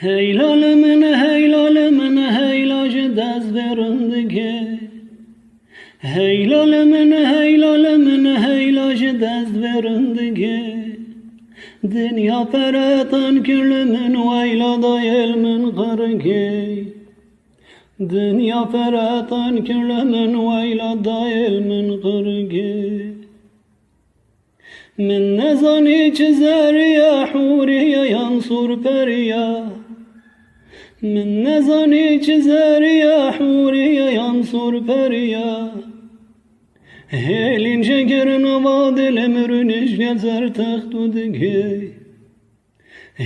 Heylalımın heylacı dez verindike. Heylalımın heylacı dez verindike. Dünya feratan külümün veylada yelmin kırıke. Dünya feratan külümün veylada yelmin kırıke. من نزانی چه زریا حوریا ینصر پریا من نزانی چه زریا حوریا ینصر پریا هلین جگرن وادل امرونش گذر تختو دگی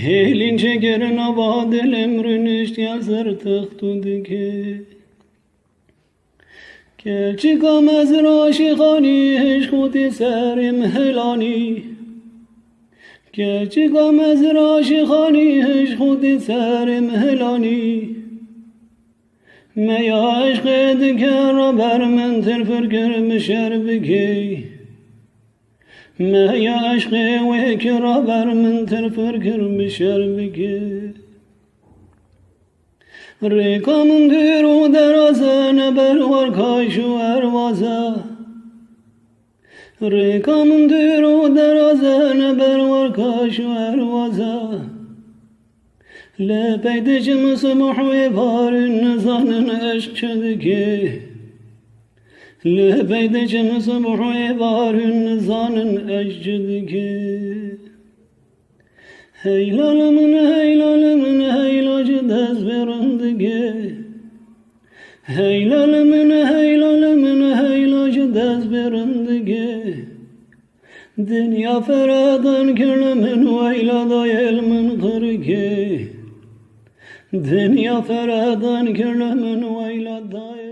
هلین جگرن وادل امرونش گذر تختو دگی گرچه کام از راشقانی هش خودی سرم هلانی گرچه کام از راشقانی هش خودی سرم هلانی میا عشق دگر بر من ترفر گرم شربگی میا عشق وکر بر من ترفر گرم شربگی ریکامون دیر و درازه نبر ورکاش و اروازه ریکامون دیر و درازه نبر ورکاش و اروازه لپید جمس محوی بارن نزانن عشق چدگی لپید جمس محوی بارن نزانن عشق چدگی هیلالمن heylacı dez verindike. Heylalımın heylacı dez verindike. Dünya feradan külümün veylada yelmin kırıke. Dünya feradan külümün veylada yelmin